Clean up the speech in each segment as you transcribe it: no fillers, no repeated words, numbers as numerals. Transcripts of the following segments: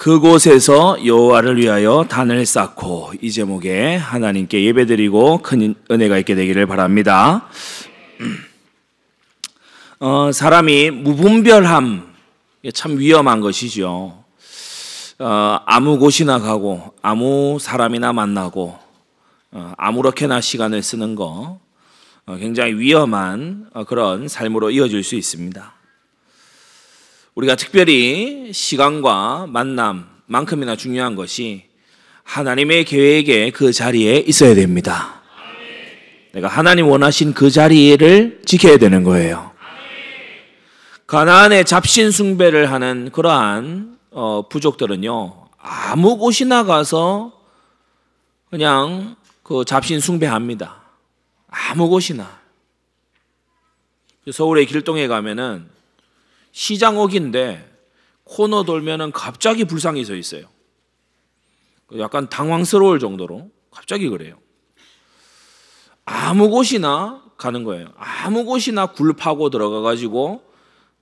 그곳에서 여호와를 위하여 단을 쌓고, 이 제목에 하나님께 예배드리고 큰 은혜가 있게 되기를 바랍니다. 사람이 무분별함, 참 위험한 것이죠. 아무 곳이나 가고 아무 사람이나 만나고 아무렇게나 시간을 쓰는 거, 굉장히 위험한 그런 삶으로 이어질 수 있습니다. 우리가 특별히 시간과 만남만큼이나 중요한 것이 하나님의 계획에 그 자리에 있어야 됩니다. 내가 하나님 원하신 그 자리를 지켜야 되는 거예요. 가나안의 잡신 숭배를 하는 그러한 부족들은요, 아무 곳이나 가서 그냥 그 잡신 숭배합니다. 아무 곳이나. 서울의 길동에 가면은 시장옥인데 코너 돌면은 갑자기 불상이 서 있어요. 약간 당황스러울 정도로 갑자기 그래요. 아무 곳이나 가는 거예요. 아무 곳이나 굴 파고 들어가 가지고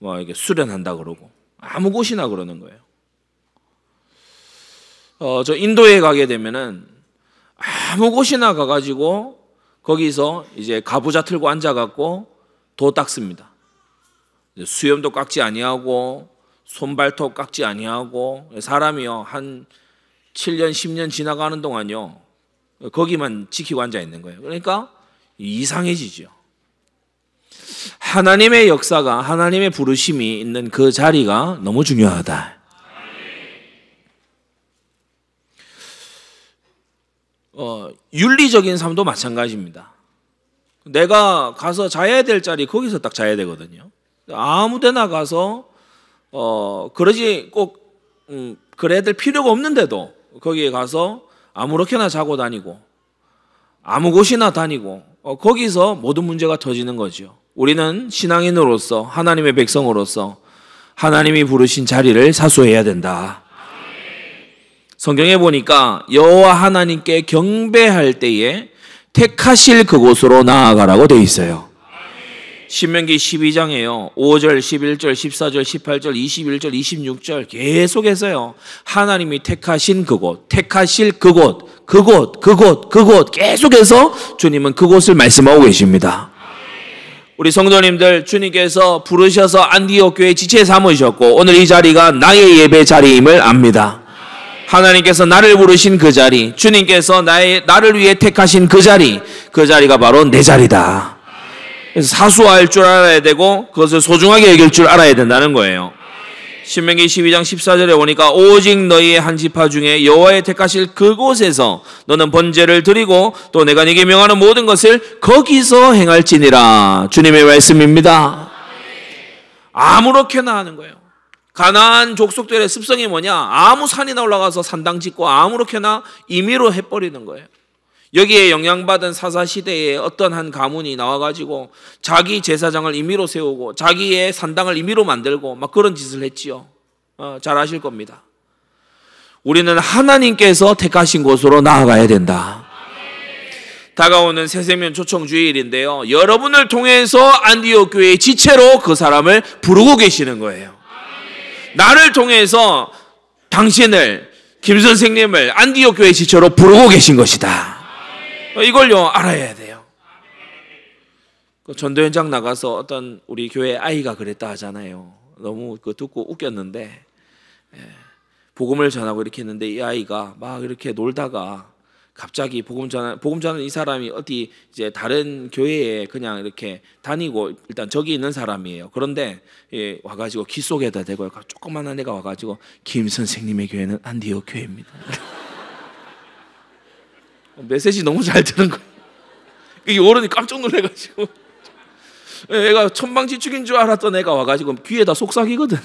뭐 이렇게 수련한다 그러고 아무 곳이나 그러는 거예요. 저 인도에 가게 되면은 아무 곳이나 가 가지고 거기서 이제 가부좌 틀고 앉아 갖고 도 닦습니다. 수염도 깎지 아니하고 손발톱 깎지 아니하고, 사람이요 한 7년 10년 지나가는 동안요 거기만 지키고 앉아 있는 거예요. 그러니까 이상해지죠. 하나님의 역사가, 하나님의 부르심이 있는 그 자리가 너무 중요하다. 윤리적인 삶도 마찬가지입니다. 내가 가서 자야 될 자리 거기서 딱 자야 되거든요. 아무 데나 가서 그러지 꼭 그래야 될 필요가 없는데도 거기에 가서 아무렇게나 자고 다니고 아무 곳이나 다니고 거기서 모든 문제가 터지는 거죠. 우리는 신앙인으로서, 하나님의 백성으로서 하나님이 부르신 자리를 사수해야 된다. 성경에 보니까 여호와 하나님께 경배할 때에 택하실 그곳으로 나아가라고 되어 있어요. 신명기 12장에요. 5절, 11절, 14절, 18절, 21절, 26절 계속해서요. 하나님이 택하신 그곳, 택하실 그곳, 그곳 계속해서 주님은 그곳을 말씀하고 계십니다. 우리 성도님들, 주님께서 부르셔서 안디옥 교회 지체 삼으셨고 오늘 이 자리가 나의 예배 자리임을 압니다. 하나님께서 나를 부르신 그 자리, 주님께서 나를 위해 택하신 그 자리가 바로 내 자리다. 그래서 사수할 줄 알아야 되고 그것을 소중하게 여길 줄 알아야 된다는 거예요. 신명기 12장 14절에 보니까 오직 너희의 한 지파 중에 여호와의 택하실 그곳에서 너는 번제를 드리고 또 내가 네게 명하는 모든 것을 거기서 행할지니라. 주님의 말씀입니다. 아무렇게나 하는 거예요. 가나안 족속들의 습성이 뭐냐? 아무 산이나 올라가서 산당 짓고 아무렇게나 임의로 해버리는 거예요. 여기에 영향받은 사사시대에 어떤 한 가문이 나와가지고 자기 제사장을 임의로 세우고 자기의 산당을 임의로 만들고 막 그런 짓을 했지요. 잘 아실 겁니다. 우리는 하나님께서 택하신 곳으로 나아가야 된다. 다가오는 새세면 초청주일인데요, 여러분을 통해서 안디옥 교회의 지체로 그 사람을 부르고 계시는 거예요. 나를 통해서 당신을, 김 선생님을 안디옥 교회의 지체로 부르고 계신 것이다. 이걸요 알아야 돼요. 전도 현장 나가서 어떤 우리 교회 아이가 그랬다 하잖아요. 너무 듣고 웃겼는데, 복음을 전하고 이렇게 했는데 이 아이가 막 이렇게 놀다가 갑자기 복음 전하는 이 사람이 어디 이제 다른 교회에 그냥 이렇게 다니고 일단 저기 있는 사람이에요. 그런데 와가지고 귀 속에다 대고 조그만한 애가 와가지고 김 선생님의 교회는 안디옥 교회입니다. 메시지 너무 잘 들은 거예요. 이게 어른이 깜짝 놀래가지고 애가 천방지축인 줄 알았던 애가 와가지고 귀에다 속삭이거든.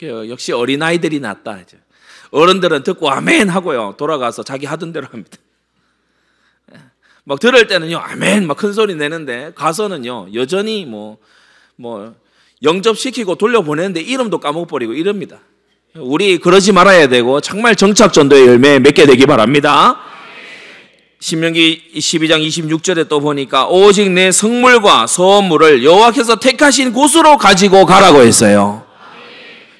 역시 어린아이들이 낫다. 어른들은 듣고 아멘 하고요 돌아가서 자기 하던 대로 합니다. 막 들을 때는요 아멘 막 큰 소리 내는데 가서는요 여전히 뭐 영접시키고 돌려보내는데 이름도 까먹어버리고 이럽니다. 우리 그러지 말아야 되고 정말 정착 전도의 열매 맺게 되기 바랍니다. 신명기 12장 26절에 또 보니까 오직 내 성물과 소물을 여호와께서 택하신 곳으로 가지고 가라고 했어요.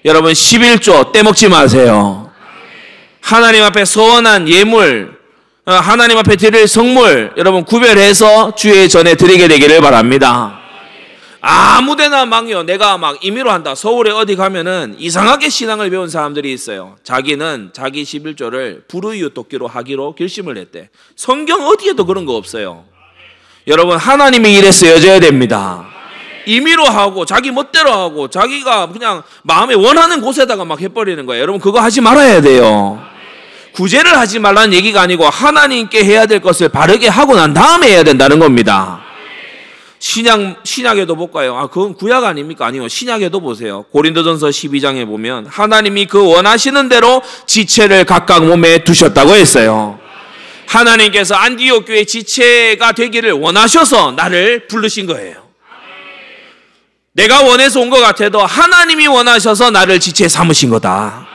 여러분 11조 떼먹지 마세요. 하나님 앞에 서원한 예물, 하나님 앞에 드릴 성물 여러분 구별해서 주의 전에 드리게 되기를 바랍니다. 아무데나 막요. 내가 막 임의로 한다. 서울에 어디 가면은 이상하게 신앙을 배운 사람들이 있어요. 자기는 자기 11조를 불우이웃 돕기로 하기로 결심을 했대. 성경 어디에도 그런 거 없어요. 여러분 하나님의 일에 쓰여져야 됩니다. 임의로 하고 자기 멋대로 하고 자기가 그냥 마음에 원하는 곳에다가 막 해버리는 거예요. 여러분 그거 하지 말아야 돼요. 구제를 하지 말라는 얘기가 아니고 하나님께 해야 될 것을 바르게 하고 난 다음에 해야 된다는 겁니다. 신약에도 볼까요? 그건 구약 아닙니까? 아니요. 신약에도 보세요. 고린도전서 12장에 보면 하나님이 그 원하시는 대로 지체를 각각 몸에 두셨다고 했어요. 하나님께서 안디옥 교회 지체가 되기를 원하셔서 나를 부르신 거예요. 내가 원해서 온 것 같아도 하나님이 원하셔서 나를 지체 삼으신 거다.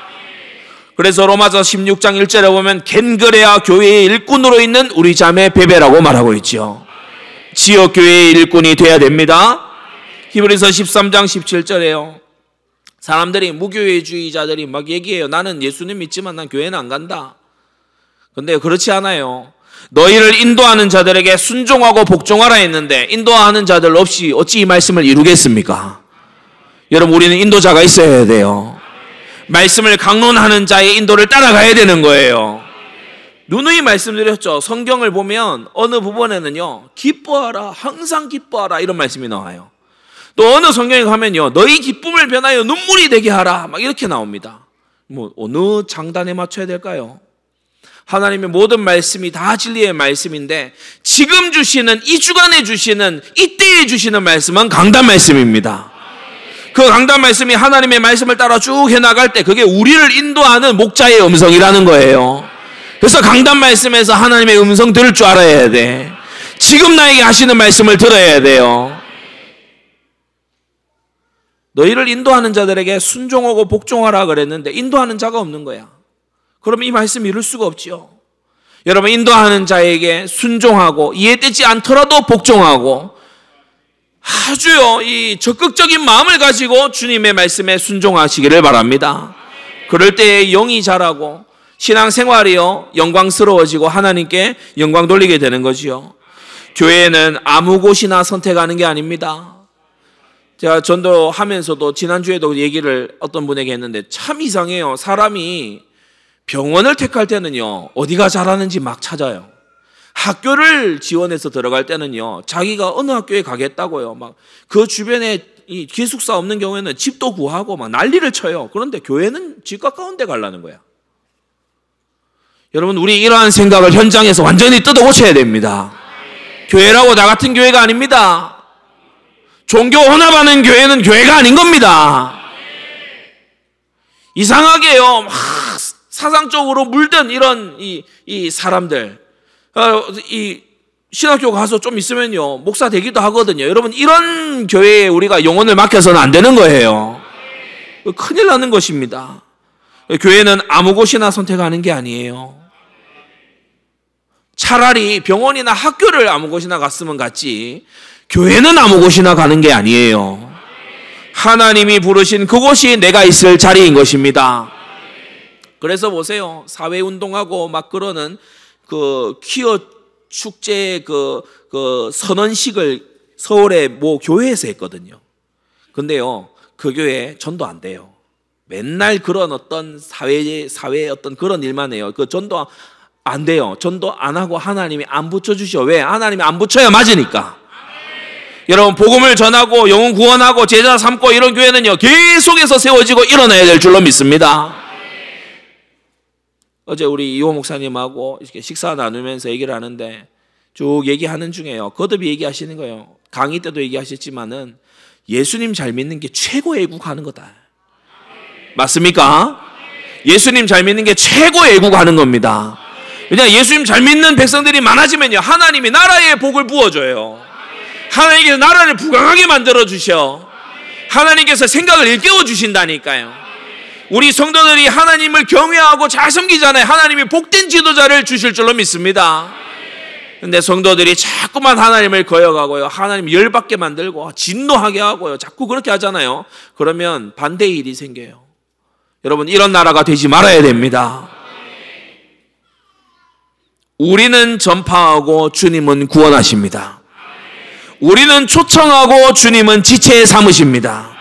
그래서 로마서 16장 1절에 보면 겐그레아 교회의 일꾼으로 있는 우리 자매 베베라고 말하고 있죠. 지역교회의 일꾼이 돼야 됩니다. 히브리서 13장 17절에요. 사람들이 무교회주의자들이 막 얘기해요. 나는 예수님 믿지만 난 교회는 안 간다. 근데 그렇지 않아요. 너희를 인도하는 자들에게 순종하고 복종하라 했는데 인도하는 자들 없이 어찌 이 말씀을 이루겠습니까? 여러분 우리는 인도자가 있어야 돼요. 말씀을 강론하는 자의 인도를 따라가야 되는 거예요. 누누이 말씀드렸죠. 성경을 보면 어느 부분에는요 기뻐하라 항상 기뻐하라 이런 말씀이 나와요. 또 어느 성경에 가면요 너희 기쁨을 변하여 눈물이 되게 하라 막 이렇게 나옵니다. 뭐 어느 장단에 맞춰야 될까요? 하나님의 모든 말씀이 다 진리의 말씀인데 지금 주시는 이 주간에 주시는 이때에 주시는 말씀은 강단 말씀입니다. 그 강단 말씀이 하나님의 말씀을 따라 쭉 해나갈 때 그게 우리를 인도하는 목자의 음성이라는 거예요. 그래서 강단 말씀에서 하나님의 음성 들을 줄 알아야 돼. 지금 나에게 하시는 말씀을 들어야 돼요. 너희를 인도하는 자들에게 순종하고 복종하라 그랬는데 인도하는 자가 없는 거야. 그러면 이 말씀 이룰 수가 없지요. 여러분 인도하는 자에게 순종하고 이해되지 않더라도 복종하고 아주요 이 적극적인 마음을 가지고 주님의 말씀에 순종하시기를 바랍니다. 그럴 때에 영이 자라고 신앙생활이요 영광스러워지고 하나님께 영광 돌리게 되는 거지요. 교회는 아무 곳이나 선택하는 게 아닙니다. 제가 전도하면서도 지난주에도 얘기를 어떤 분에게 했는데 참 이상해요. 사람이 병원을 택할 때는요 어디가 잘하는지 막 찾아요. 학교를 지원해서 들어갈 때는요 자기가 어느 학교에 가겠다고요 막 그 주변에 이 기숙사 없는 경우에는 집도 구하고 막 난리를 쳐요. 그런데 교회는 집 가까운 데 가려는 거야. 여러분 우리 이러한 생각을 현장에서 완전히 뜯어 고쳐야 됩니다. 교회라고 나 같은 교회가 아닙니다. 종교 혼합하는 교회는 교회가 아닌 겁니다. 이상하게요 막 사상적으로 물든 이런 이 사람들 이 신학교 가서 좀 있으면요 목사 되기도 하거든요. 여러분 이런 교회에 우리가 영혼을 맡겨서는 안 되는 거예요. 큰일 나는 것입니다. 교회는 아무 곳이나 선택하는 게 아니에요. 차라리 병원이나 학교를 아무 곳이나 갔으면 갔지 교회는 아무 곳이나 가는 게 아니에요. 하나님이 부르신 그곳이 내가 있을 자리인 것입니다. 그래서 보세요. 사회운동하고 막 그러는 그 퀴어 축제 그 선언식을 서울의 모 교회에서 했거든요. 근데요, 그 교회 전도 안 돼요. 맨날 그런 어떤 사회의 어떤 그런 일만 해요. 그 전도 안 돼요. 전도 안 하고 하나님이 안 붙여주셔. 왜? 하나님이 안 붙여야 맞으니까. 여러분, 복음을 전하고 영혼 구원하고 제자 삼고 이런 교회는요, 계속해서 세워지고 일어나야 될 줄로 믿습니다. 어제 우리 이호 목사님하고 이렇게 식사 나누면서 얘기를 하는데 쭉 얘기하는 중에요. 거듭이 얘기하시는 거예요. 강의 때도 얘기하셨지만은 예수님 잘 믿는 게 최고의 애국하는 거다. 맞습니까? 예수님 잘 믿는 게 최고의 애국하는 겁니다. 왜냐 예수님 잘 믿는 백성들이 많아지면요 하나님이 나라의 복을 부어줘요. 하나님께서 나라를 부강하게 만들어 주셔. 하나님께서 생각을 일깨워 주신다니까요. 우리 성도들이 하나님을 경외하고 잘 섬기잖아요. 하나님이 복된 지도자를 주실 줄로 믿습니다. 근데 성도들이 자꾸만 하나님을 거역하고요, 하나님 열받게 만들고 진노하게 하고요, 자꾸 그렇게 하잖아요. 그러면 반대의 일이 생겨요. 여러분, 이런 나라가 되지 말아야 됩니다. 우리는 전파하고 주님은 구원하십니다. 우리는 초청하고 주님은 지체에 삼으십니다.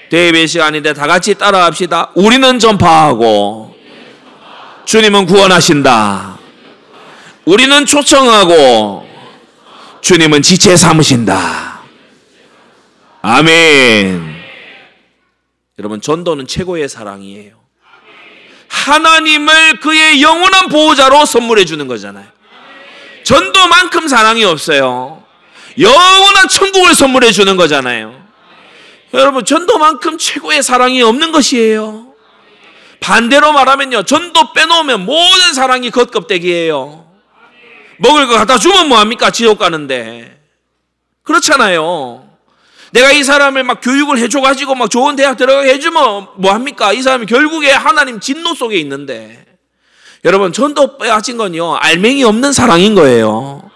대예배 시간인데 다 같이 따라합시다. 우리는 전파하고 주님은 구원하신다. 우리는 초청하고 주님은 지체에 삼으신다. 아멘. 여러분, 전도는 최고의 사랑이에요. 하나님을 그의 영원한 보호자로 선물해 주는 거잖아요. 전도만큼 사랑이 없어요. 영원한 천국을 선물해 주는 거잖아요. 여러분, 전도만큼 최고의 사랑이 없는 것이에요. 반대로 말하면요, 전도 빼놓으면 모든 사랑이 겉껍데기예요. 먹을 거 갖다 주면 뭐합니까? 지옥 가는데. 그렇잖아요. 내가 이 사람을 막 교육을 해줘가지고 막 좋은 대학 들어가게 해주면 뭐합니까? 이 사람이 결국에 하나님 진노 속에 있는데. 여러분, 전도 빼앗긴 건요, 알맹이 없는 사랑인 거예요.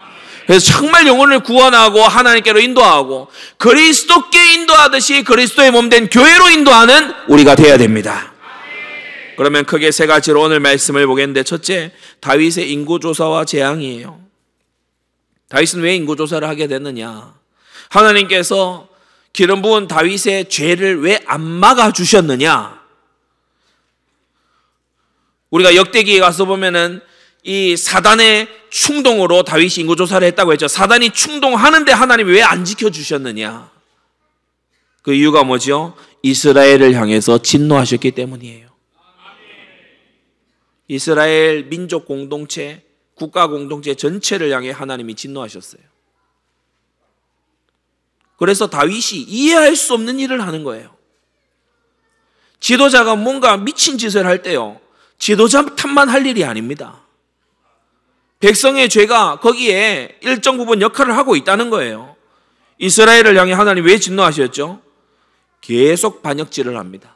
그래서 정말 영혼을 구원하고 하나님께로 인도하고 그리스도께 인도하듯이 그리스도의 몸된 교회로 인도하는 우리가 되어야 됩니다. 그러면 크게 세 가지로 오늘 말씀을 보겠는데, 첫째, 다윗의 인구조사와 재앙이에요. 다윗은 왜 인구조사를 하게 됐느냐? 하나님께서 기름 부은 다윗의 죄를 왜 안 막아주셨느냐? 우리가 역대기에 가서 보면은 이 사단의 충동으로 다윗이 인구조사를 했다고 했죠. 사단이 충동하는데 하나님이 왜 안 지켜주셨느냐? 그 이유가 뭐죠? 이스라엘을 향해서 진노하셨기 때문이에요. 이스라엘 민족 공동체, 국가 공동체 전체를 향해 하나님이 진노하셨어요. 그래서 다윗이 이해할 수 없는 일을 하는 거예요. 지도자가 뭔가 미친 짓을 할 때요, 지도자 탓만 할 일이 아닙니다. 백성의 죄가 거기에 일정 부분 역할을 하고 있다는 거예요. 이스라엘을 향해 하나님 왜 진노하셨죠? 계속 반역질을 합니다.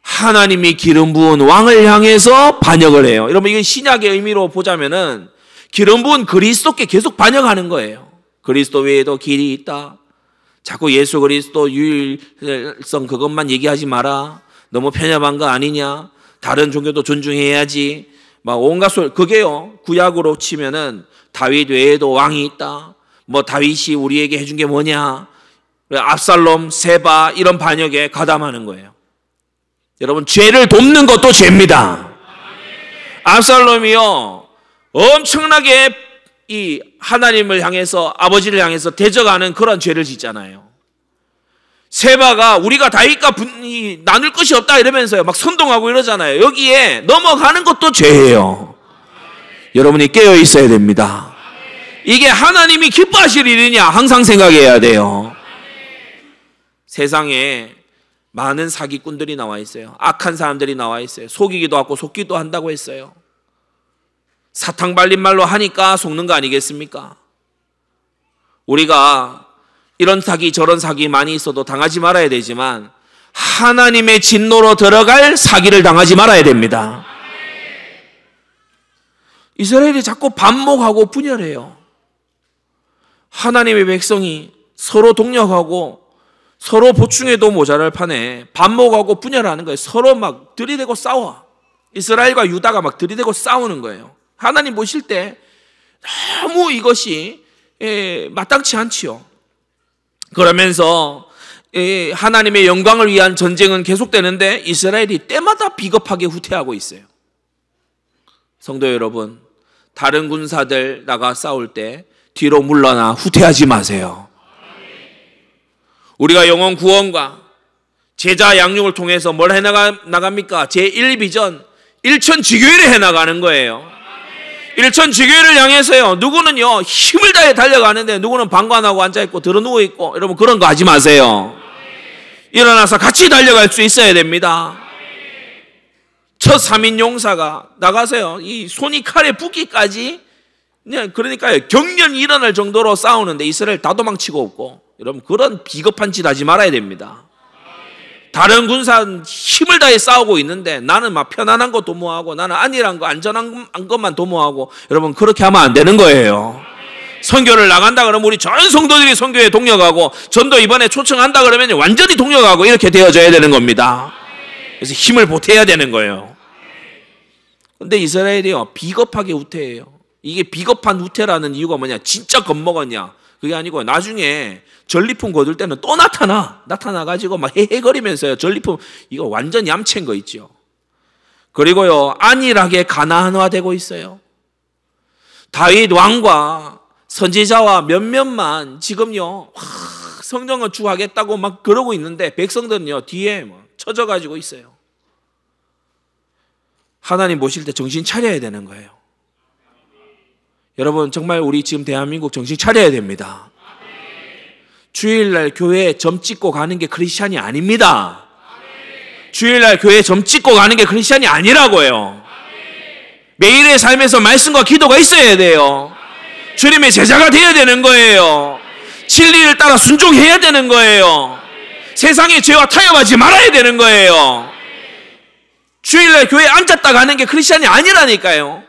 하나님이 기름 부은 왕을 향해서 반역을 해요. 여러분, 이건 신약의 의미로 보자면은 기름 부은 그리스도께 계속 반역하는 거예요. 그리스도 외에도 길이 있다. 자꾸 예수 그리스도 유일성 그것만 얘기하지 마라. 너무 편협한 거 아니냐. 다른 종교도 존중해야지. 막 온갖 소리. 그게요, 구약으로 치면은 다윗 외에도 왕이 있다. 뭐 다윗이 우리에게 해준 게 뭐냐. 압살롬, 세바 이런 반역에 가담하는 거예요. 여러분, 죄를 돕는 것도 죄입니다. 압살롬이요, 엄청나게 이 하나님을 향해서, 아버지를 향해서 대적하는 그런 죄를 짓잖아요. 세바가 우리가 다윗과 나눌 것이 없다 이러면서요, 막 선동하고 이러잖아요. 여기에 넘어가는 것도 죄예요. 여러분이 깨어 있어야 됩니다. 이게 하나님이 기뻐하실 일이냐 항상 생각해야 돼요. 세상에 많은 사기꾼들이 나와 있어요. 악한 사람들이 나와 있어요. 속이기도 하고 속기도 한다고 했어요. 사탕 발린 말로 하니까 속는 거 아니겠습니까? 우리가 이런 사기 저런 사기 많이 있어도 당하지 말아야 되지만 하나님의 진노로 들어갈 사기를 당하지 말아야 됩니다. 이스라엘이 자꾸 반목하고 분열해요. 하나님의 백성이 서로 동력하고 서로 보충해도 모자랄 판에 반목하고 분열하는 거예요. 서로 막 들이대고 싸워. 이스라엘과 유다가 막 들이대고 싸우는 거예요. 하나님 보실 때 너무 이것이 마땅치 않지요. 그러면서 하나님의 영광을 위한 전쟁은 계속되는데 이스라엘이 때마다 비겁하게 후퇴하고 있어요. 성도 여러분, 다른 군사들 나가 싸울 때 뒤로 물러나 후퇴하지 마세요. 우리가 영혼 구원과 제자 양육을 통해서 뭘 해나갑니까? 제1비전 일천지교회를 해나가는 거예요. 일천지교회를 향해서요, 누구는요 힘을 다해 달려가는데 누구는 방관하고 앉아있고 드러누워있고, 여러분 그런 거 하지 마세요. 일어나서 같이 달려갈 수 있어야 됩니다. 첫 3인 용사가 나가서요, 이 손이 칼에 붓기까지, 그러니까요 경련이 일어날 정도로 싸우는데 이스라엘 다 도망치고 없고, 여러분 그런 비겁한 짓 하지 말아야 됩니다. 다른 군사는 힘을 다해 싸우고 있는데 나는 막 편안한 거 도모하고 나는 안일한 거 안전한 것만 도모하고, 여러분 그렇게 하면 안 되는 거예요. 선교를 나간다 그러면 우리 전 성도들이 선교에 동력하고, 전도 이번에 초청한다 그러면 완전히 동력하고 이렇게 되어져야 되는 겁니다. 그래서 힘을 보태야 되는 거예요. 근데 이스라엘이요, 비겁하게 후퇴해요. 이게 비겁한 후퇴라는 이유가 뭐냐? 진짜 겁먹었냐? 그게 아니고 나중에 전리품 거둘 때는 또 나타나가지고 막 헤헤거리면서요. 전리품 이거 완전 얌체인 거 있죠. 그리고요, 안일하게 가나안화되고 있어요. 다윗 왕과 선지자와 몇몇만 지금요, 성전 건축하겠다고 막 그러고 있는데 백성들은요 뒤에 뭐 처져가지고 있어요. 하나님 보실 때 정신 차려야 되는 거예요. 여러분 정말 우리 지금 대한민국 정신 차려야 됩니다. 주일날 교회에 점 찍고 가는 게 크리스찬이 아닙니다. 주일날 교회에 점 찍고 가는 게 크리스찬이 아니라고요. 매일의 삶에서 말씀과 기도가 있어야 돼요. 주님의 제자가 되어야 되는 거예요. 진리를 따라 순종해야 되는 거예요. 세상의 죄와 타협하지 말아야 되는 거예요. 주일날 교회에 앉았다 가는 게 크리스찬이 아니라니까요.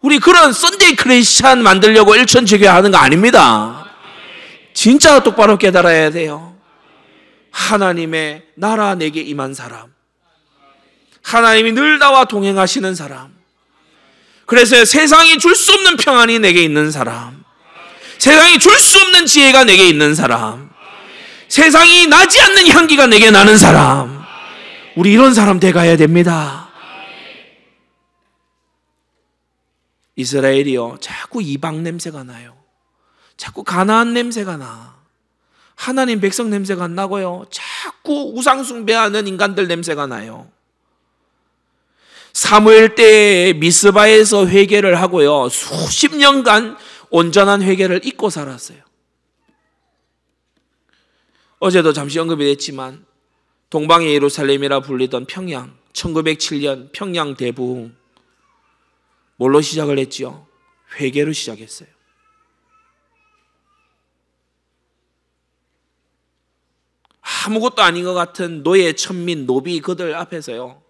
우리 그런 썬데이 크리스찬 만들려고 일천지교회 하는 거 아닙니다. 진짜 똑바로 깨달아야 돼요. 하나님의 나라 내게 임한 사람, 하나님이 늘 나와 동행하시는 사람, 그래서 세상이 줄 수 없는 평안이 내게 있는 사람, 세상이 줄 수 없는 지혜가 내게 있는 사람, 세상이 나지 않는 향기가 내게 나는 사람, 우리 이런 사람 돼가야 됩니다. 이스라엘이요, 자꾸 이방 냄새가 나요. 자꾸 가나안 냄새가 나. 하나님 백성 냄새가 안 나고요, 자꾸 우상 숭배하는 인간들 냄새가 나요. 사무엘 때 미스바에서 회개를 하고요, 수십 년간 온전한 회개를 잊고 살았어요. 어제도 잠시 언급이 됐지만 동방의 예루살렘이라 불리던 평양, 1907년 평양 대부흥 뭘로 시작을 했지요? 회개로 시작했어요. 아무것도 아닌 것 같은 노예, 천민, 노비 그들 앞에서요,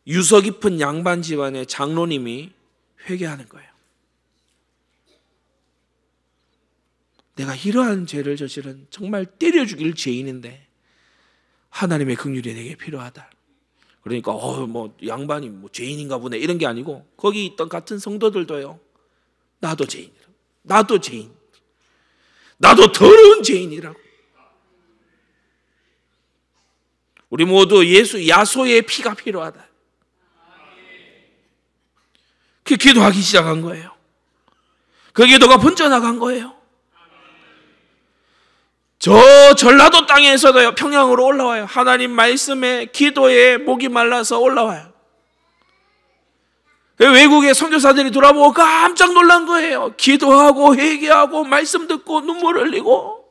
유서 깊은 양반 집안의 장로님이 회개하는 거예요. 내가 이러한 죄를 저지른 정말 때려 죽일 죄인인데 하나님의 긍휼이 내게 필요하다. 그러니까 뭐 양반이 뭐 죄인인가 보네 이런 게 아니고, 거기 있던 같은 성도들도요, 나도 죄인이라고, 나도 죄인, 나도 더러운 죄인이라고. 우리 모두 예수 야소의 피가 필요하다. 그 기도하기 시작한 거예요. 그 기도가 번져나간 거예요. 저 전라도 땅에서도요, 평양으로 올라와요. 하나님 말씀에, 기도에 목이 말라서 올라와요. 외국의 선교사들이 돌아보고 깜짝 놀란 거예요. 기도하고 회개하고 말씀 듣고 눈물 흘리고.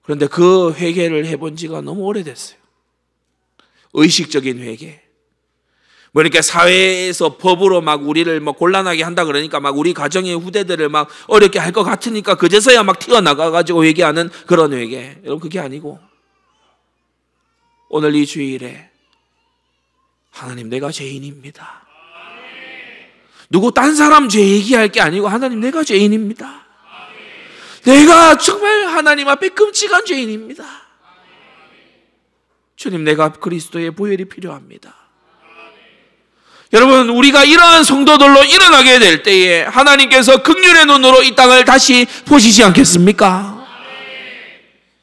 그런데 그 회개를 해본 지가 너무 오래됐어요. 의식적인 회개. 그러니까 사회에서 법으로 막 우리를 뭐 곤란하게 한다 그러니까 막 우리 가정의 후대들을 막 어렵게 할 것 같으니까 그제서야 막 튀어나가가지고 회개하는 그런 회개. 여러분 그게 아니고, 오늘 이 주일에 하나님 내가 죄인입니다. 누구 딴 사람 죄 얘기할 게 아니고, 하나님 내가 죄인입니다. 내가 정말 하나님 앞에 끔찍한 죄인입니다. 주님, 내가 그리스도의 보혈이 필요합니다. 여러분, 우리가 이러한 성도들로 일어나게 될 때에 하나님께서 긍휼의 눈으로 이 땅을 다시 보시지 않겠습니까?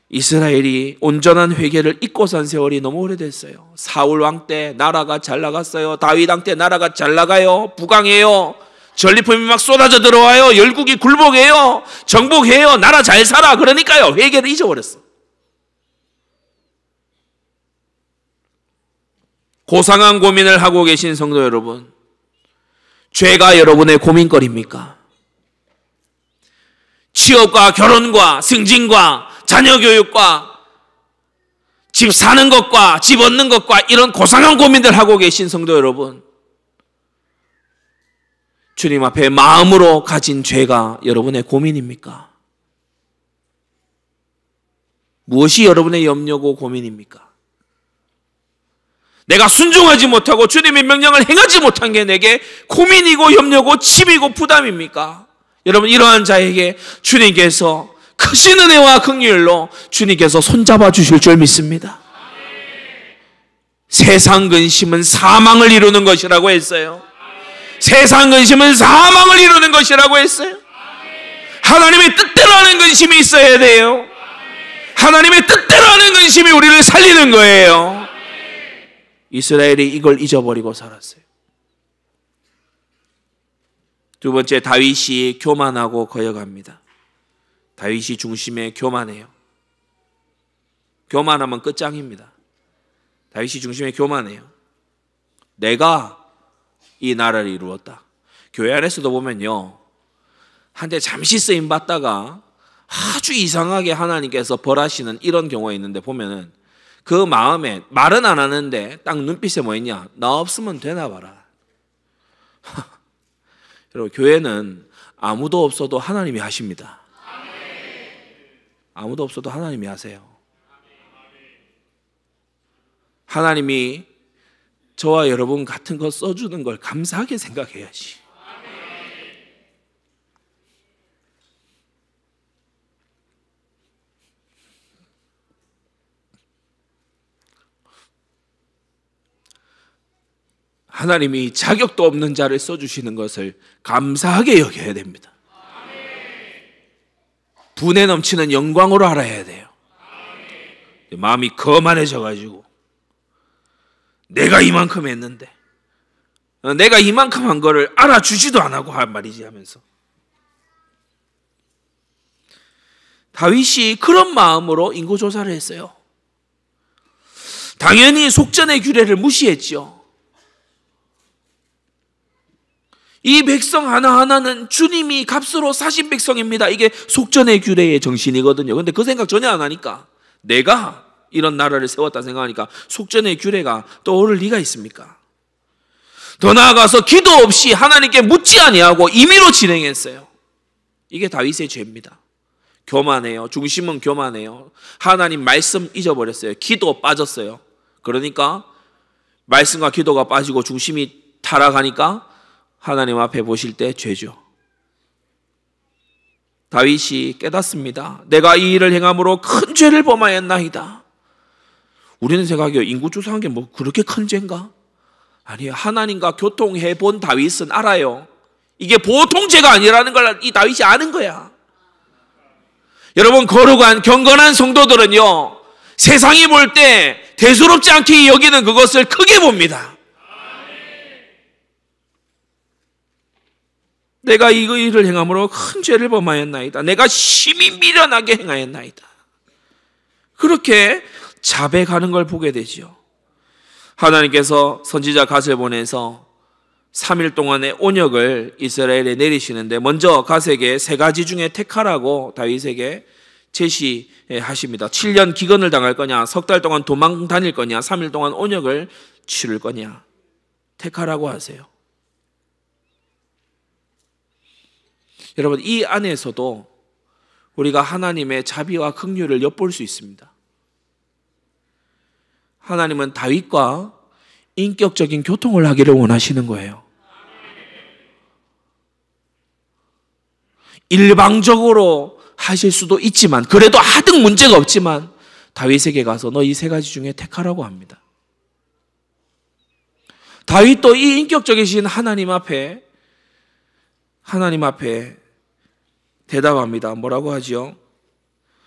이스라엘이 온전한 회개를 잊고 산 세월이 너무 오래됐어요. 사울 왕 때 나라가 잘 나갔어요. 다윗 왕 때 나라가 잘 나가요. 부강해요. 전리품이 막 쏟아져 들어와요. 열국이 굴복해요. 정복해요. 나라 잘 살아. 그러니까요, 회개를 잊어버렸어. 고상한 고민을 하고 계신 성도 여러분, 죄가 여러분의 고민거리입니까? 취업과 결혼과 승진과 자녀 교육과 집 사는 것과 집 얻는 것과 이런 고상한 고민들 하고 계신 성도 여러분, 주님 앞에 마음으로 가진 죄가 여러분의 고민입니까? 무엇이 여러분의 염려고 고민입니까? 내가 순종하지 못하고 주님의 명령을 행하지 못한 게 내게 고민이고 염려고 짐이고 부담입니까? 여러분, 이러한 자에게 주님께서 크신 은혜와 긍휼로 주님께서 손잡아 주실 줄 믿습니다. 세상 근심은 사망을 이루는 것이라고 했어요. 세상 근심은 사망을 이루는 것이라고 했어요. 하나님의 뜻대로 하는 근심이 있어야 돼요. 하나님의 뜻대로 하는 근심이 우리를 살리는 거예요. 이스라엘이 이걸 잊어버리고 살았어요. 두 번째, 다윗이 교만하고 거역합니다. 다윗이 중심에 교만해요. 교만하면 끝장입니다. 다윗이 중심에 교만해요. 내가 이 나라를 이루었다. 교회 안에서도 보면요, 한때 잠시 쓰임 받다가 아주 이상하게 하나님께서 벌하시는 이런 경우가 있는데, 보면은 그 마음에 말은 안 하는데 딱 눈빛에 뭐 있냐? 나 없으면 되나 봐라. 여러분, 교회는 아무도 없어도 하나님이 하십니다. 아무도 없어도 하나님이 하세요. 하나님이 저와 여러분 같은 거 써주는 걸 감사하게 생각해야지. 하나님이 자격도 없는 자를 써주시는 것을 감사하게 여겨야 됩니다. 분에 넘치는 영광으로 알아야 돼요. 마음이 거만해져가지고 내가 이만큼 했는데, 내가 이만큼 한 거를 알아주지도 안 하고 한 말이지 하면서. 다윗이 그런 마음으로 인구조사를 했어요. 당연히 속전의 규례를 무시했죠. 이 백성 하나하나는 주님이 값으로 사신 백성입니다. 이게 속전의 규례의 정신이거든요. 근데 그 생각 전혀 안 하니까, 내가 이런 나라를 세웠다 생각하니까 속전의 규례가 떠오를 리가 있습니까? 더 나아가서 기도 없이 하나님께 묻지 아니하고 임의로 진행했어요. 이게 다윗의 죄입니다. 교만해요. 중심은 교만해요. 하나님 말씀 잊어버렸어요. 기도 빠졌어요. 그러니까 말씀과 기도가 빠지고 중심이 타락하니까 하나님 앞에 보실 때 죄죠. 다윗이 깨닫습니다. 내가 이 일을 행함으로 큰 죄를 범하였나이다. 우리는 생각해요. 인구조사한 게 뭐 그렇게 큰 죄인가? 아니에요. 하나님과 교통해 본 다윗은 알아요. 이게 보통 죄가 아니라는 걸 이 다윗이 아는 거야. 여러분, 거룩한 경건한 성도들은요, 세상이 볼 때 대수롭지 않게 여기는 그것을 크게 봅니다. 내가 이 일을 행함으로 큰 죄를 범하였나이다. 내가 심히 미련하게 행하였나이다. 그렇게 자백하는 걸 보게 되죠. 하나님께서 선지자 갓을 보내서 3일 동안의 온역을 이스라엘에 내리시는데, 먼저 갓에게 3가지 중에 택하라고 다윗에게 제시하십니다. 7년 기근을 당할 거냐, 석 달 동안 도망 다닐 거냐, 3일 동안 온역을 치를 거냐, 택하라고 하세요. 여러분, 이 안에서도 우리가 하나님의 자비와 긍휼을 엿볼 수 있습니다. 하나님은 다윗과 인격적인 교통을 하기를 원하시는 거예요. 일방적으로 하실 수도 있지만, 그래도 하등 문제가 없지만 다윗에게 가서 너 이 3가지 중에 택하라고 합니다. 다윗도 이 인격적이신 하나님 앞에 대답합니다. 뭐라고 하지요?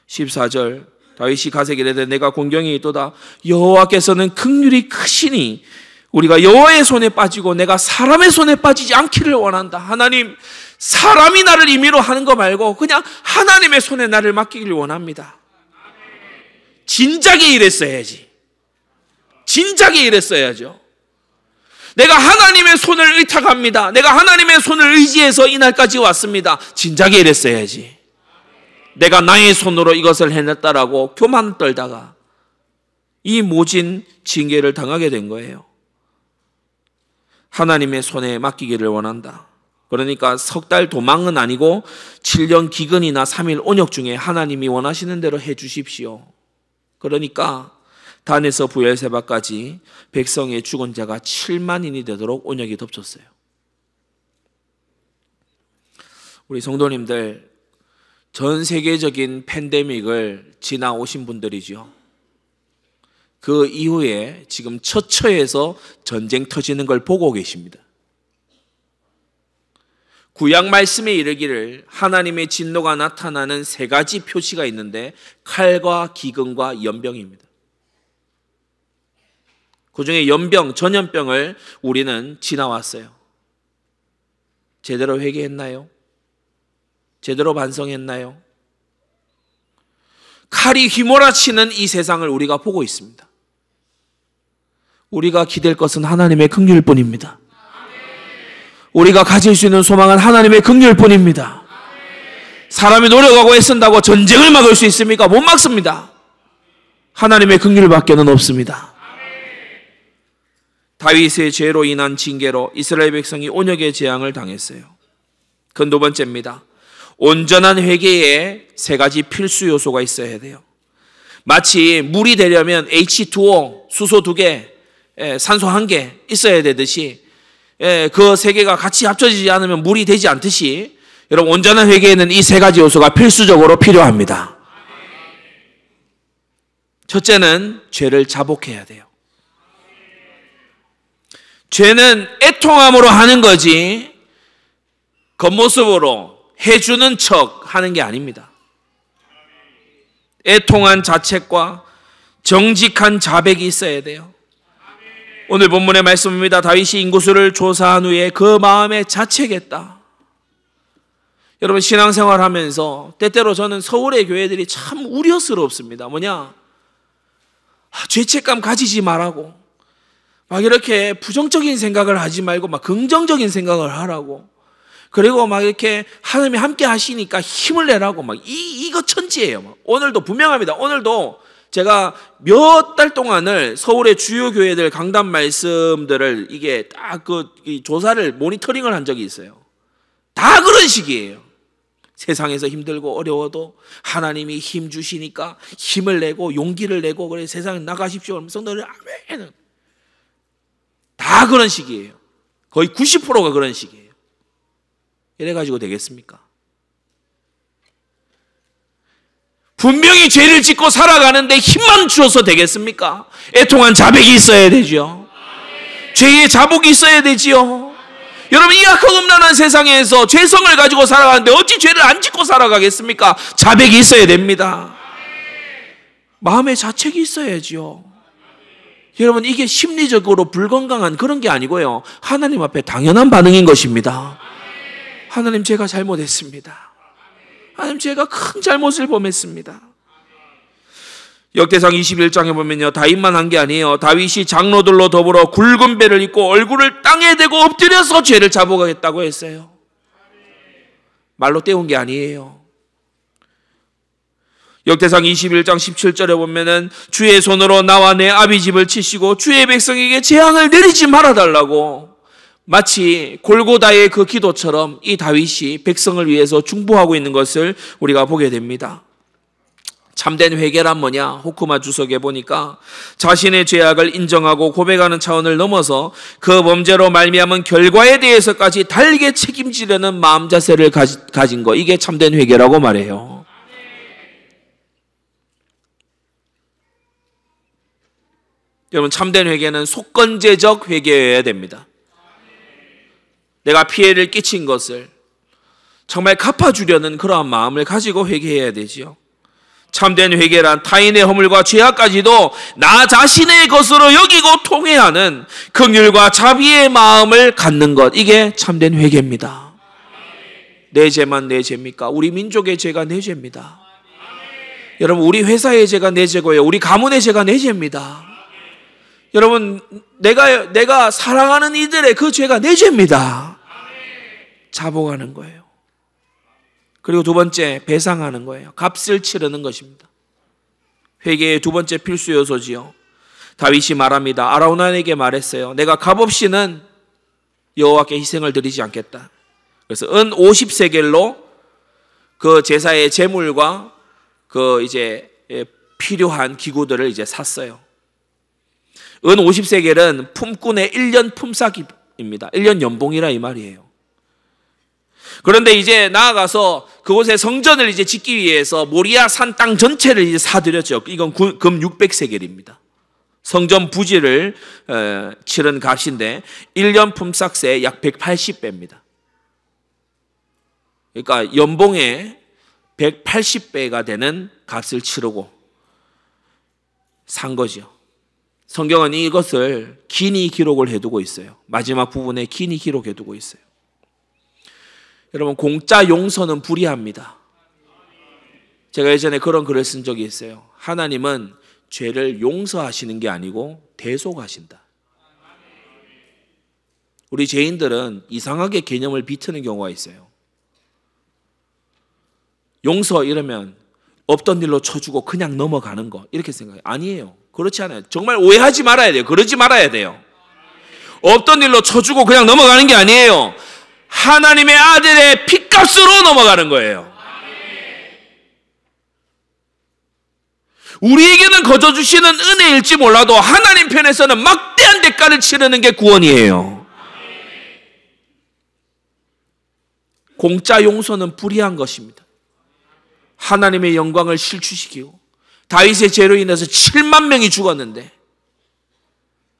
14절, 다윗이 갓에게 이르되 내가 공경이 있도다. 여호와께서는 긍휼이 크시니 우리가 여호와의 손에 빠지고 내가 사람의 손에 빠지지 않기를 원한다. 하나님, 사람이 나를 임의로 하는 거 말고 그냥 하나님의 손에 나를 맡기길 원합니다. 진작에 이랬어야지. 진작에 이랬어야죠. 내가 하나님의 손을 의탁합니다. 내가 하나님의 손을 의지해서 이날까지 왔습니다. 진작에 이랬어야지. 내가 나의 손으로 이것을 해냈다라고 교만 떨다가 이 모진 징계를 당하게 된 거예요. 하나님의 손에 맡기기를 원한다. 그러니까 석 달 도망은 아니고 7년 기근이나 3일 온역 중에 하나님이 원하시는 대로 해 주십시오. 그러니까 단에서 부엘세바까지 백성의 죽은 자가 7만인이 되도록 언약이 덮쳤어요. 우리 성도님들, 전 세계적인 팬데믹을 지나오신 분들이죠. 그 이후에 지금 처처에서 전쟁 터지는 걸 보고 계십니다. 구약 말씀에 이르기를 하나님의 진노가 나타나는 세 가지 표시가 있는데 칼과 기근과 연병입니다. 그중에 연병, 전염병을 우리는 지나왔어요. 제대로 회개했나요? 제대로 반성했나요? 칼이 휘몰아치는 이 세상을 우리가 보고 있습니다. 우리가 기댈 것은 하나님의 긍휼일 뿐입니다. 우리가 가질 수 있는 소망은 하나님의 긍휼일 뿐입니다. 사람이 노력하고 애쓴다고 전쟁을 막을 수 있습니까? 못 막습니다. 하나님의 긍휼밖에는 없습니다. 다윗의 죄로 인한 징계로 이스라엘 백성이 온역의 재앙을 당했어요. 그건 두 번째입니다. 온전한 회개에 세 가지 필수 요소가 있어야 돼요. 마치 물이 되려면 H2O, 수소 2개, 산소 1개 있어야 되듯이 그 세 개가 같이 합쳐지지 않으면 물이 되지 않듯이 여러분 온전한 회개에는 이 세 가지 요소가 필수적으로 필요합니다. 첫째는 죄를 자복해야 돼요. 죄는 애통함으로 하는 거지 겉모습으로 해주는 척 하는 게 아닙니다. 애통한 자책과 정직한 자백이 있어야 돼요. 오늘 본문의 말씀입니다. 다윗이 인구수를 조사한 후에 그 마음에 자책했다. 여러분 신앙생활 하면서 때때로 저는 서울의 교회들이 참 우려스럽습니다. 뭐냐? 죄책감 가지지 말라고. 막 이렇게 부정적인 생각을 하지 말고 막 긍정적인 생각을 하라고. 그리고 막 이렇게 하나님이 함께 하시니까 힘을 내라고 막 이거 천지예요. 막. 오늘도 분명합니다. 오늘도 제가 몇 달 동안을 서울의 주요 교회들 강단 말씀들을 이게 딱 그 조사를 모니터링을 한 적이 있어요. 다 그런 식이에요. 세상에서 힘들고 어려워도 하나님이 힘 주시니까 힘을 내고 용기를 내고 그래 세상에 나가십시오. 그러면 성도들 아멘. 다 그런 식이에요. 거의 90%가 그런 식이에요. 이래가지고 되겠습니까? 분명히 죄를 짓고 살아가는데 힘만 주어서 되겠습니까? 애통한 자백이 있어야 되죠. 죄의 자복이 있어야 되지요. 여러분 이 악한 세상에서 죄성을 가지고 살아가는데 어찌 죄를 안 짓고 살아가겠습니까? 자백이 있어야 됩니다. 마음의 자책이 있어야지요. 여러분 이게 심리적으로 불건강한 그런 게 아니고요. 하나님 앞에 당연한 반응인 것입니다. 하나님 제가 잘못했습니다. 하나님 제가 큰 잘못을 범했습니다. 역대상 21장에 보면요. 다윗만 한 게 아니에요. 다윗이 장로들로 더불어 굵은 배를 입고 얼굴을 땅에 대고 엎드려서 죄를 자복하겠다고 했어요. 말로 때운 게 아니에요. 역대상 21장 17절에 보면은 주의 손으로 나와 내 아비 집을 치시고 주의 백성에게 재앙을 내리지 말아달라고 마치 골고다의 그 기도처럼 이 다윗이 백성을 위해서 중보하고 있는 것을 우리가 보게 됩니다. 참된 회개란 뭐냐? 호크마 주석에 보니까 자신의 죄악을 인정하고 고백하는 차원을 넘어서 그 범죄로 말미암은 결과에 대해서까지 달게 책임지려는 마음 자세를 가진 거, 이게 참된 회개라고 말해요. 여러분 참된 회개는 속건제적 회개여야 됩니다. 내가 피해를 끼친 것을 정말 갚아주려는 그러한 마음을 가지고 회개해야 되지요. 참된 회개란 타인의 허물과 죄악까지도 나 자신의 것으로 여기고 통회하는 긍휼과 자비의 마음을 갖는 것, 이게 참된 회개입니다. 내 죄만 내 죄입니까? 우리 민족의 죄가 내 죄입니다. 여러분 우리 회사의 죄가 내 죄고요. 우리 가문의 죄가 내 죄입니다. 여러분 내가 사랑하는 이들의 그 죄가 내 죄입니다. 자복하는 거예요. 그리고 두 번째, 배상하는 거예요. 값을 치르는 것입니다. 회개의 두 번째 필수 요소지요. 다윗이 말합니다. 아라우나에게 말했어요. 내가 값없이는 여호와께 희생을 드리지 않겠다. 그래서 은 50세겔로 그 제사의 제물과 그 이제 필요한 기구들을 이제 샀어요. 은 50세겔은 품꾼의 1년 품삯입니다. 1년 연봉이라 이 말이에요. 그런데 이제 나아가서 그곳에 성전을 이제 짓기 위해서 모리아 산 땅 전체를 이제 사들였죠. 이건 금 600세겔입니다. 성전 부지를 치른 값인데 1년 품삯의 약 180배입니다. 그러니까 연봉의 180배가 되는 값을 치르고 산 거죠. 성경은 이것을 긴히 기록을 해두고 있어요. 마지막 부분에 긴히 기록해두고 있어요. 여러분, 공짜 용서는 불의합니다. 제가 예전에 그런 글을 쓴 적이 있어요. 하나님은 죄를 용서하시는 게 아니고 대속하신다. 우리 죄인들은 이상하게 개념을 비트는 경우가 있어요. 용서 이러면 없던 일로 쳐주고 그냥 넘어가는 거 이렇게 생각해요. 아니에요. 그렇지 않아요. 정말 오해하지 말아야 돼요. 그러지 말아야 돼요. 없던 일로 쳐주고 그냥 넘어가는 게 아니에요. 하나님의 아들의 핏값으로 넘어가는 거예요. 우리에게는 거저 주시는 은혜일지 몰라도 하나님 편에서는 막대한 대가를 치르는 게 구원이에요. 공짜 용서는 불의한 것입니다. 하나님의 영광을 실추시키고 다윗의 죄로 인해서 7만 명이 죽었는데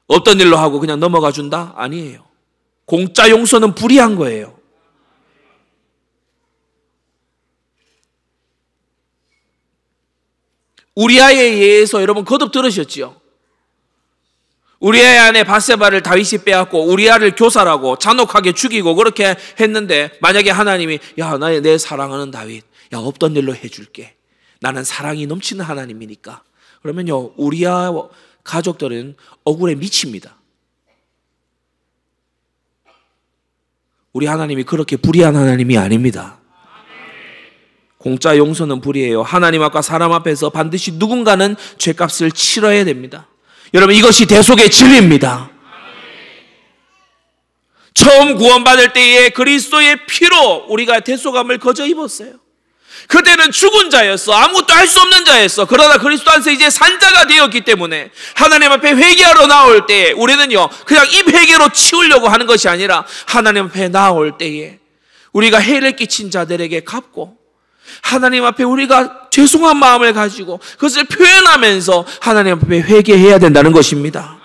어떤 일로 하고 그냥 넘어가 준다? 아니에요. 공짜 용서는 불의한 거예요. 우리아에 의해서 여러분 거듭 들으셨지요? 우리아의 아내 밧세바를 다윗이 빼앗고 우리아를 교살하고 잔혹하게 죽이고 그렇게 했는데 만약에 하나님이 야, 내 사랑하는 다윗, 야, 없던 일로 해줄게. 나는 사랑이 넘치는 하나님이니까. 그러면요, 우리아 가족들은 억울해 미칩니다. 우리 하나님이 그렇게 불의한 하나님이 아닙니다. 공짜 용서는 불의해요. 하나님 앞과 사람 앞에서 반드시 누군가는 죄값을 치러야 됩니다. 여러분, 이것이 대속의 진리입니다. 처음 구원받을 때에 그리스도의 피로 우리가 대속함을 거저 입었어요. 그때는 죽은 자였어. 아무것도 할 수 없는 자였어. 그러나 그리스도 안에서 이제 산 자가 되었기 때문에 하나님 앞에 회개하러 나올 때에 우리는요, 그냥 입 회개로 치우려고 하는 것이 아니라 하나님 앞에 나올 때에 우리가 해를 끼친 자들에게 갚고 하나님 앞에 우리가 죄송한 마음을 가지고 그것을 표현하면서 하나님 앞에 회개해야 된다는 것입니다.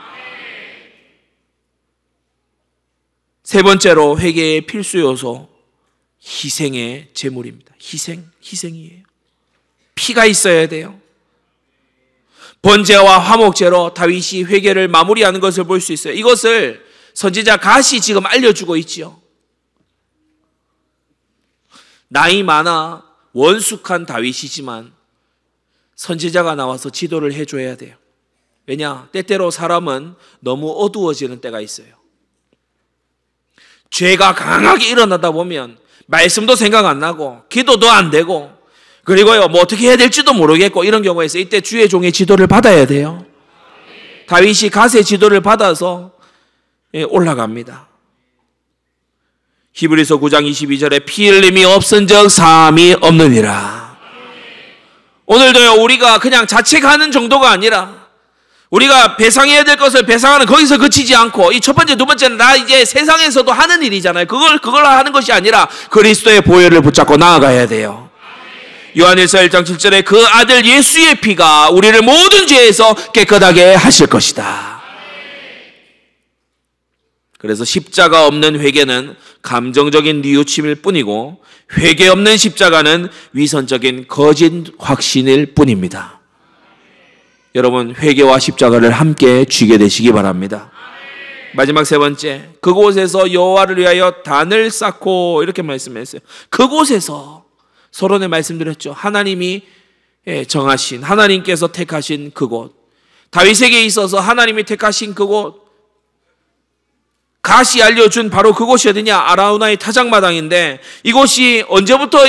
세 번째로 회개의 필수 요소, 희생의 제물입니다. 희생이에요. 피가 있어야 돼요. 번제와 화목제로 다윗이 회개를 마무리하는 것을 볼 수 있어요. 이것을 선지자 갓이 지금 알려주고 있지요. 나이 많아 원숙한 다윗이지만 선지자가 나와서 지도를 해줘야 돼요. 왜냐? 때때로 사람은 너무 어두워지는 때가 있어요. 죄가 강하게 일어나다 보면 말씀도 생각 안 나고 기도도 안 되고 그리고요, 뭐 어떻게 해야 될지도 모르겠고 이런 경우에 있어요. 이때 주의 종의 지도를 받아야 돼요. 다윗이 갓의 지도를 받아서 올라갑니다. 히브리서 9장 22절에 피 흘림이 없은즉 사함이 없느니라. 오늘도요, 우리가 그냥 자책하는 정도가 아니라 우리가 배상해야 될 것을 배상하는 거기서 그치지 않고 이 첫 번째, 두 번째는 나 이제 세상에서도 하는 일이잖아요. 그걸 하는 것이 아니라 그리스도의 보혈을 붙잡고 나아가야 돼요. 요한일서 1장 7절에 그 아들 예수의 피가 우리를 모든 죄에서 깨끗하게 하실 것이다. 그래서 십자가 없는 회개는 감정적인 뉘우침일 뿐이고 회개 없는 십자가는 위선적인 거짓 확신일 뿐입니다. 여러분, 회개와 십자가를 함께 쥐게 되시기 바랍니다. 마지막 세 번째, 그곳에서 여호와를 위하여 단을 쌓고 이렇게 말씀했어요. 그곳에서 서론에 말씀드렸죠. 하나님이 정하신, 하나님께서 택하신 그곳, 다윗에게 있어서 하나님이 택하신 그곳, 갓이 알려준 바로 그곳이 어디냐? 아라우나의 타작마당인데 이곳이 언제부터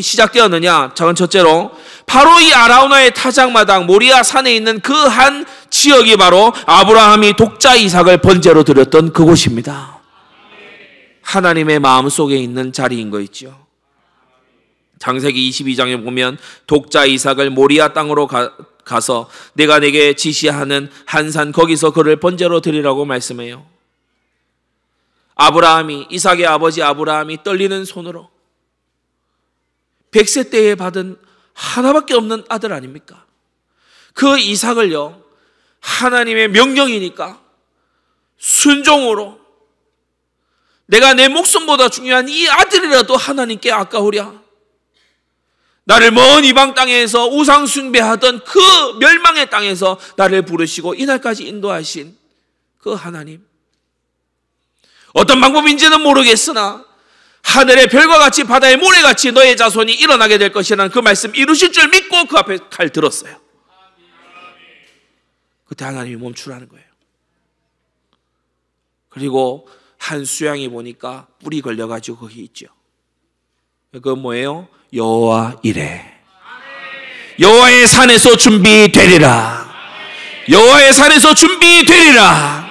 시작되었느냐? 첫째로 바로 이 아라우나의 타작마당 모리아 산에 있는 그 한 지역이 바로 아브라함이 독자 이삭을 번제로 드렸던 그곳입니다. 하나님의 마음속에 있는 자리인 거 있죠. 창세기 22장에 보면 독자 이삭을 모리아 땅으로 가서 내가 내게 지시하는 한 산 거기서 그를 번제로 드리라고 말씀해요. 아브라함이, 이삭의 아버지 아브라함이 떨리는 손으로 100세 때에 받은 하나밖에 없는 아들 아닙니까? 그 이삭을요, 하나님의 명령이니까 순종으로 내가 내 목숨보다 중요한 이 아들이라도 하나님께 아까우랴. 나를 먼 이방 땅에서 우상 숭배하던 그 멸망의 땅에서 나를 부르시고 이날까지 인도하신 그 하나님. 어떤 방법인지는 모르겠으나 하늘의 별과 같이 바다의 모래같이 너의 자손이 일어나게 될 것이라는 그 말씀 이루실 줄 믿고 그 앞에 칼 들었어요. 그때 하나님이 멈추라는 거예요. 그리고 한 수양이 보니까 뿔이 걸려가지고 거기 있죠. 그건 뭐예요? 여호와 이레. 여호와의 산에서 준비되리라. 여호와의 산에서 준비되리라.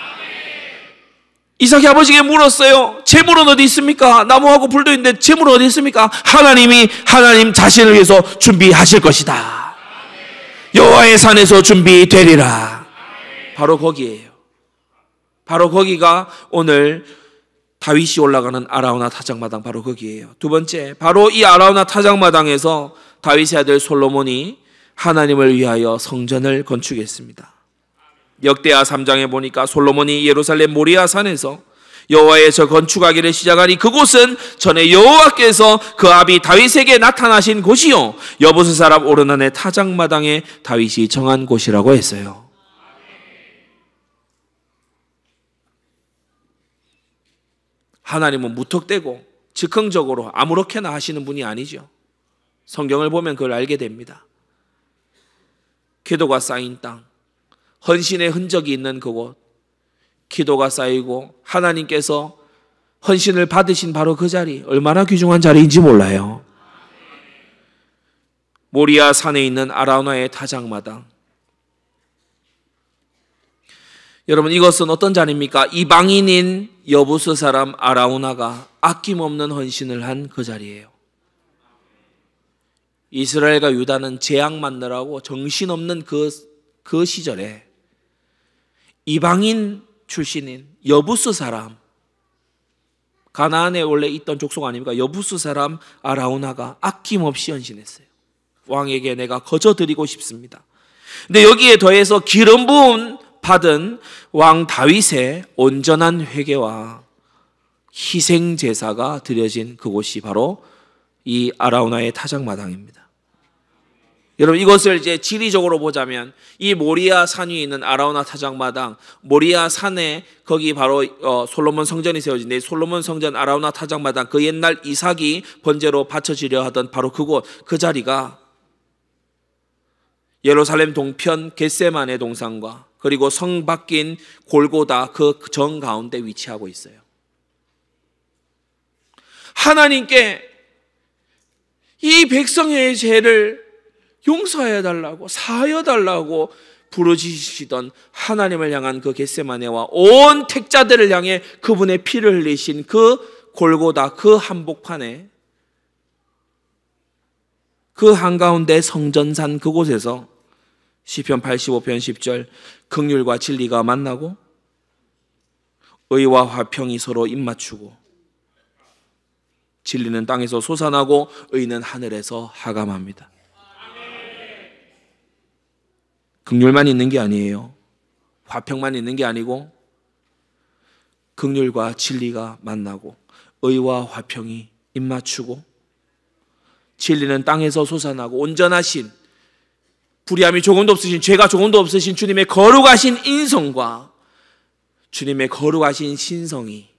이삭이 아버지에게 물었어요. 재물은 어디 있습니까? 나무하고 불도 있는데 재물은 어디 있습니까? 하나님 자신을 위해서 준비하실 것이다. 여호와의 산에서 준비되리라. 바로 거기에요. 바로 거기가 오늘 다윗이 올라가는 아라우나 타작마당, 바로 거기에요. 두 번째, 바로 이 아라우나 타작마당에서 다윗의 아들 솔로몬이 하나님을 위하여 성전을 건축했습니다. 역대하 3장에 보니까 솔로몬이 예루살렘 모리아 산에서 여호와에서 건축하기를 시작하니 그곳은 전에 여호와께서 그 아비 다윗에게 나타나신 곳이요 여부스 사람 오르난의 타작마당에 다윗이 정한 곳이라고 했어요. 하나님은 무턱대고 즉흥적으로 아무렇게나 하시는 분이 아니죠. 성경을 보면 그걸 알게 됩니다. 기도가 쌓인 땅, 헌신의 흔적이 있는 그곳, 기도가 쌓이고 하나님께서 헌신을 받으신 바로 그 자리, 얼마나 귀중한 자리인지 몰라요. 모리아 산에 있는 아라우나의 타작마당. 여러분, 이것은 어떤 자리입니까? 이방인인 여부스 사람 아라우나가 아낌없는 헌신을 한 그 자리예요. 이스라엘과 유다는 재앙 맞느라고 정신없는 그 시절에 이방인 출신인 여부스 사람, 가나안에 원래 있던 족속 아닙니까? 여부스 사람 아라우나가 아낌없이 헌신했어요. 왕에게 내가 거저드리고 싶습니다. 근데 여기에 더해서 기름 부음 받은 왕 다윗의 온전한 회개와 희생 제사가 드려진 그곳이 바로 이 아라우나의 타작마당입니다. 여러분, 이것을 이제 지리적으로 보자면 이 모리아 산 위에 있는 아라우나 타작마당, 모리아 산에 거기 바로 솔로몬 성전이 세워진데 솔로몬 성전 아라우나 타작마당, 그 옛날 이삭이 번제로 바쳐지려 하던 바로 그곳, 그 자리가 예루살렘 동편 겟세마네 동산과 그리고 성 밖인 골고다 그 정 가운데 위치하고 있어요. 하나님께 이 백성의 죄를 용서해달라고, 사하여달라고 부르짖으시던 하나님을 향한 그 겟세마네와 온 택자들을 향해 그분의 피를 흘리신 그 골고다 그 한복판에, 그 한가운데 성전산 그곳에서 시편 85편 10절, 긍휼과 진리가 만나고 의와 화평이 서로 입맞추고 진리는 땅에서 솟아나고 의는 하늘에서 하감합니다. 긍휼만 있는 게 아니에요. 화평만 있는 게 아니고 긍휼과 진리가 만나고 의와 화평이 입맞추고 진리는 땅에서 솟아나고 온전하신, 불의함이 조금도 없으신, 죄가 조금도 없으신 주님의 거룩하신 인성과 주님의 거룩하신 신성이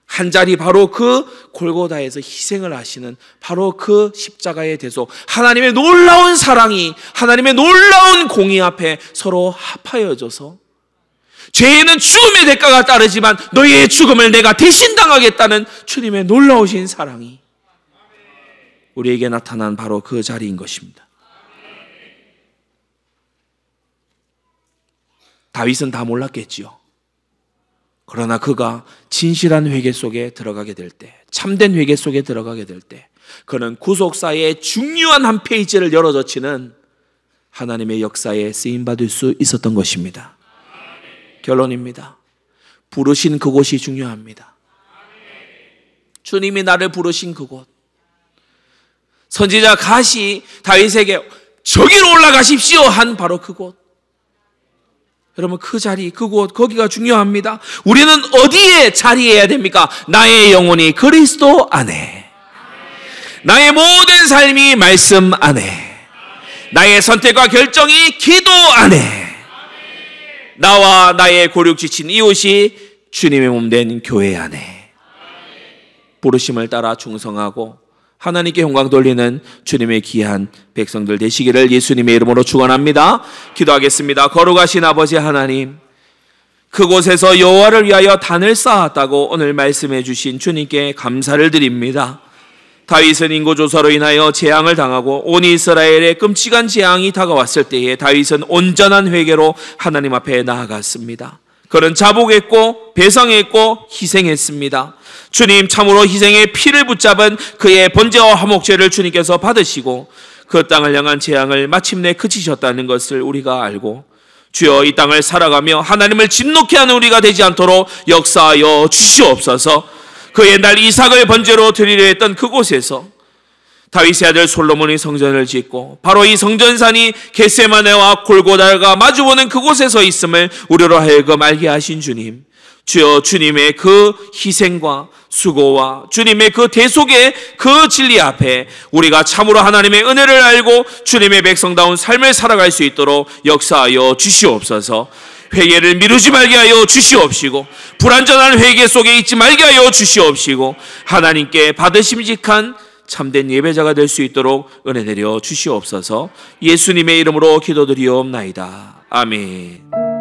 한자리 바로 그 골고다에서 희생을 하시는 바로 그 십자가의 대속, 하나님의 놀라운 사랑이, 하나님의 놀라운 공의 앞에 서로 합하여져서 죄에는 죽음의 대가가 따르지만 너희의 죽음을 내가 대신 당하겠다는 주님의 놀라우신 사랑이 우리에게 나타난 바로 그 자리인 것입니다. 다윗은 다 몰랐겠지요. 그러나 그가 진실한 회개 속에 들어가게 될 때, 참된 회개 속에 들어가게 될 때, 그는 구속사의 중요한 한 페이지를 열어젖히는 하나님의 역사에 쓰임받을 수 있었던 것입니다. 결론입니다. 부르신 그곳이 중요합니다. 주님이 나를 부르신 그곳. 선지자 갓이 다윗에게 저기로 올라가십시오 한 바로 그곳. 여러분, 그 자리, 그곳, 거기가 중요합니다. 우리는 어디에 자리해야 됩니까? 나의 영혼이 그리스도 안에, 나의 모든 삶이 말씀 안에, 나의 선택과 결정이 기도 안에, 나와 나의 고륙 지친 이웃이 주님의 몸된 교회 안에, 부르심을 따라 충성하고 하나님께 영광 돌리는 주님의 귀한 백성들 되시기를 예수님의 이름으로 축원합니다. 기도하겠습니다. 거룩하신 아버지 하나님, 그곳에서 여호와를 위하여 단을 쌓았다고 오늘 말씀해 주신 주님께 감사를 드립니다. 다윗은 인고조사로 인하여 재앙을 당하고 온 이스라엘에 끔찍한 재앙이 다가왔을 때에 다윗은 온전한 회개로 하나님 앞에 나아갔습니다. 그는 자복했고 배상했고 희생했습니다. 주님, 참으로 희생의 피를 붙잡은 그의 번제와 화목제를 주님께서 받으시고 그 땅을 향한 재앙을 마침내 그치셨다는 것을 우리가 알고, 주여, 이 땅을 살아가며 하나님을 진노케 하는 우리가 되지 않도록 역사하여 주시옵소서. 그 옛날 이삭을 번제로 드리려 했던 그곳에서 다윗의 아들 솔로몬이 성전을 짓고 바로 이 성전산이 겟세마네와 골고다가 마주보는 그곳에서 있음을 우리로 하여금 알게 하신 주님, 주여, 주님의 그 희생과 수고와 주님의 그 대속의 그 진리 앞에 우리가 참으로 하나님의 은혜를 알고 주님의 백성다운 삶을 살아갈 수 있도록 역사하여 주시옵소서. 회개를 미루지 말게 하여 주시옵시고 불완전한 회개 속에 있지 말게 하여 주시옵시고 하나님께 받으심직한 참된 예배자가 될 수 있도록 은혜 내려 주시옵소서. 예수님의 이름으로 기도드리옵나이다. 아멘.